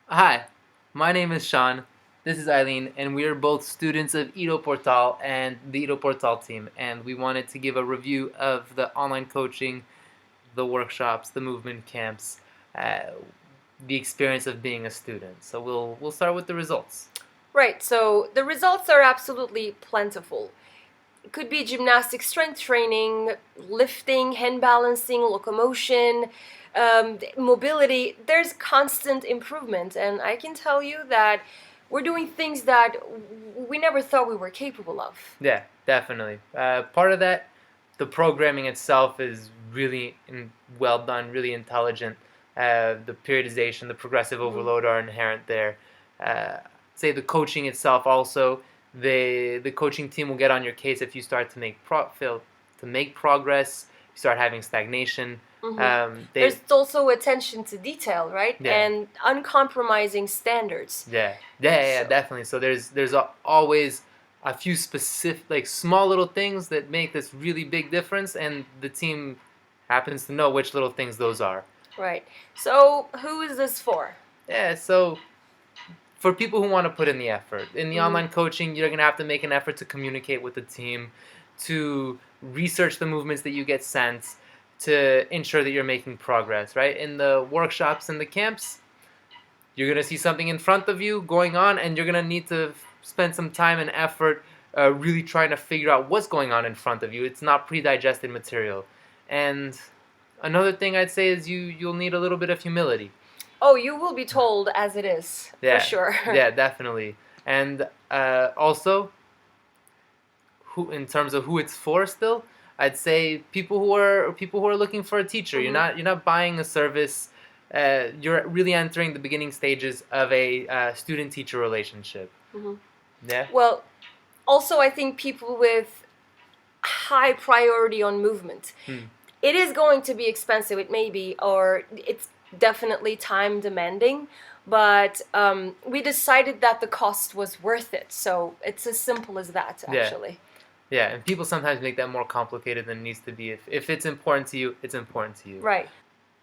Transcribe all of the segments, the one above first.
Hi, my name is Sean. This is Eileen, and we are both students of Ido Portal and the Ido Portal team. And we wanted to give a review of the online coaching, the workshops, the movement camps, uh, the experience of being a student. So we'll start with the results. Right, so the results are absolutely plentiful. It could be gymnastic strength training, lifting, hand balancing, locomotion, mobility. There's constant improvement, and I can tell you that we're doing things that we never thought we were capable of. Yeah, definitely. Part of that, the programming itself is really well done, really intelligent. The periodization, the progressive overload are inherent there. Uh, Say the coaching itself also. The coaching team will get on your case if you start to make progress. You start having stagnation. There's also attention to detail, right? Yeah. And uncompromising standards. Yeah, definitely. So there's always a few specific, like small little things that make this really big difference, and the team happens to know which little things those are. Right. So, who is this for? Yeah, so for people who want to put in the effort in the online coaching, you're gonna have to make an effort to communicate with the team, to research the movements that you get sent, to ensure that you're making progress. Right in the workshops and the camps, you're going to see something in front of you going on, and you're going to need to spend some time and effort really trying to figure out what's going on in front of you. It's not pre-digested material. And another thing I'd say is you'll need a little bit of humility. Oh, you will be told as it is, Yeah, for sure. yeah, definitely. And also, in terms of who it's for, still, I'd say people who are looking for a teacher. You're not buying a service. You're really entering the beginning stages of a student-teacher relationship. Yeah. Well, also, I think people with high priority on movement. It is going to be expensive, it may be, or it's definitely time demanding, but we decided that the cost was worth it. So it's as simple as that, actually. Yeah, and people sometimes make that more complicated than it needs to be. If it's important to you, it's important to you. Right.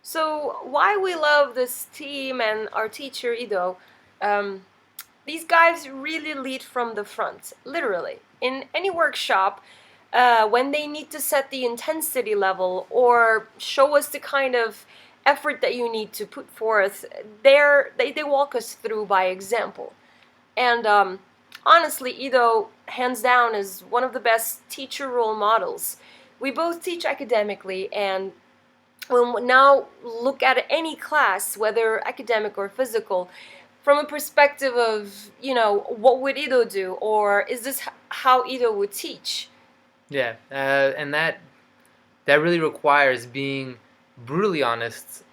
So why we love this team and our teacher Ido, these guys really lead from the front, literally. In any workshop, when they need to set the intensity level or show us the kind of effort that you need to put forth, they walk us through by example. And honestly, Ido, hands down, is one of the best teacher role models. We both teach academically, and when we now look at any class, whether academic or physical, from a perspective of, what would Ido do, or is this how Ido would teach? Yeah, and that really requires being brutally honest,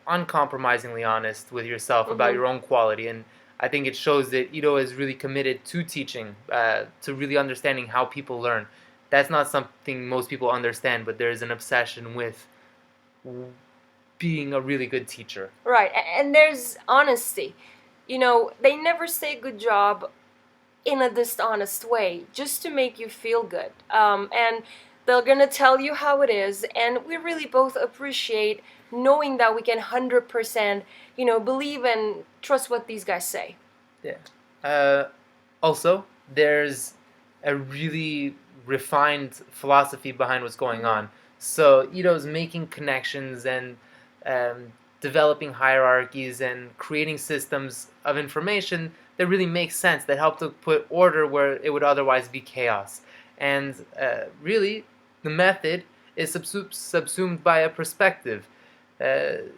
uncompromisingly honest with yourself about your own quality. And I think it shows that Ido is really committed to teaching, to really understanding how people learn. That's not something most people understand, but there is an obsession with being a really good teacher. Right, and there's honesty. They never say good job in a dishonest way, just to make you feel good. And they're gonna tell you how it is, and we really both appreciate knowing that we can 100%, believe and trust what these guys say. Yeah. Also, there's a really refined philosophy behind what's going on. So Ido's making connections and developing hierarchies and creating systems of information that really make sense, that help to put order where it would otherwise be chaos. And really, the method is subsumed by a perspective.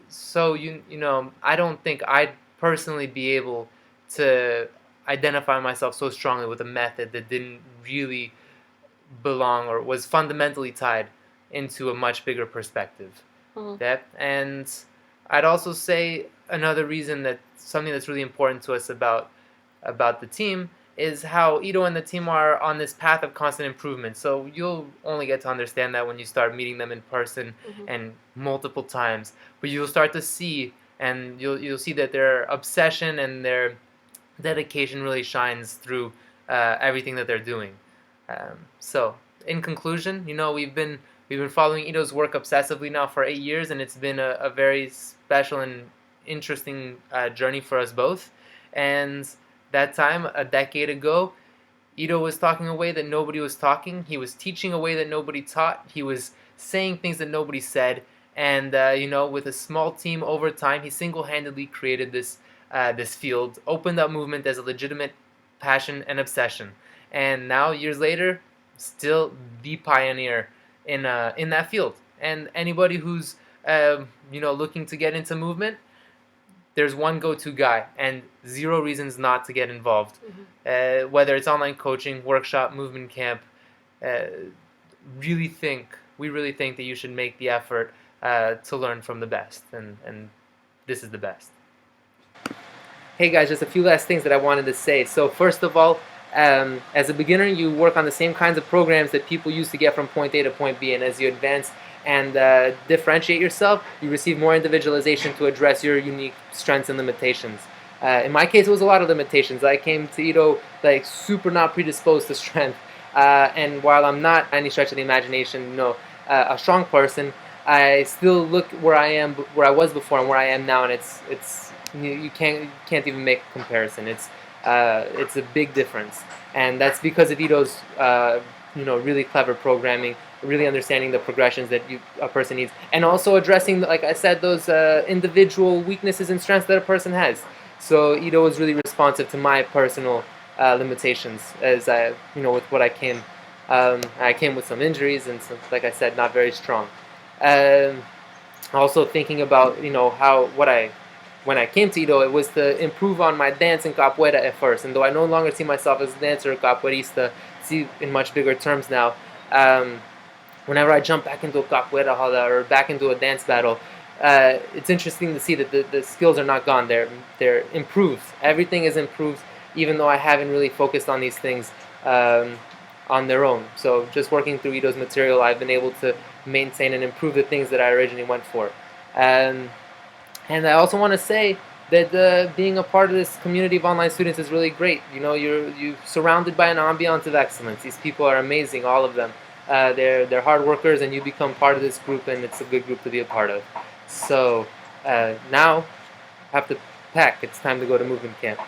So I don't think I'd personally be able to identify myself so strongly with a method that didn't really belong or was fundamentally tied into a much bigger perspective. And I'd also say another reason that something that's really important to us about the team is how Ido and the team are on this path of constant improvement. So you'll only get to understand that when you start meeting them in person and multiple times. But you'll start to see, and you'll see that their obsession and their dedication really shines through everything that they're doing. So in conclusion, we've been following Ido's work obsessively now for 8 years, and it's been a very special and interesting journey for us both. And that time, a decade ago, Ido was talking a way that nobody was talking. He was teaching a way that nobody taught. He was saying things that nobody said. And with a small team over time, he single-handedly created this field, opened up movement as a legitimate passion and obsession. And now, years later, still the pioneer in that field. And anybody who's looking to get into movement, there's one go-to guy and zero reasons not to get involved. Whether it's online coaching, workshop, movement camp, uh, we really think that you should make the effort to learn from the best, and this is the best. Hey guys, just a few last things that I wanted to say. So first of all, as a beginner, you work on the same kinds of programs that people use to get from point A to point B, and as you advance and differentiate yourself, you receive more individualization to address your unique strengths and limitations. In my case, it was a lot of limitations. I came to Ido like super not predisposed to strength, and while I'm not any stretch of the imagination, a strong person, I still look where where I was before, and where I am now, and you can't even make a comparison. It's a big difference, and that's because of Ido's really clever programming, really understanding the progressions that a person needs, and also addressing, like I said, those individual weaknesses and strengths that a person has. So Ido was really responsive to my personal limitations, as with what I came with some injuries and some, like I said, not very strong. Um, Also thinking about how when I came to Ido, it was to improve on my dance in capoeira at first. And though I no longer see myself as a dancer or capoeirista, see in much bigger terms now, um, whenever I jump back into a capoeira roda or back into a dance battle, it's interesting to see that the skills are not gone. They're improved. Everything is improved, even though I haven't really focused on these things on their own. So just working through Ido's material, I've been able to maintain and improve the things that I originally went for. And I also want to say that being a part of this community of online students is really great. You're surrounded by an ambiance of excellence. These people are amazing, all of them. They're hard workers, and you become part of this group, and it's a good group to be a part of. So now, I have to pack. It's time to go to movement camp.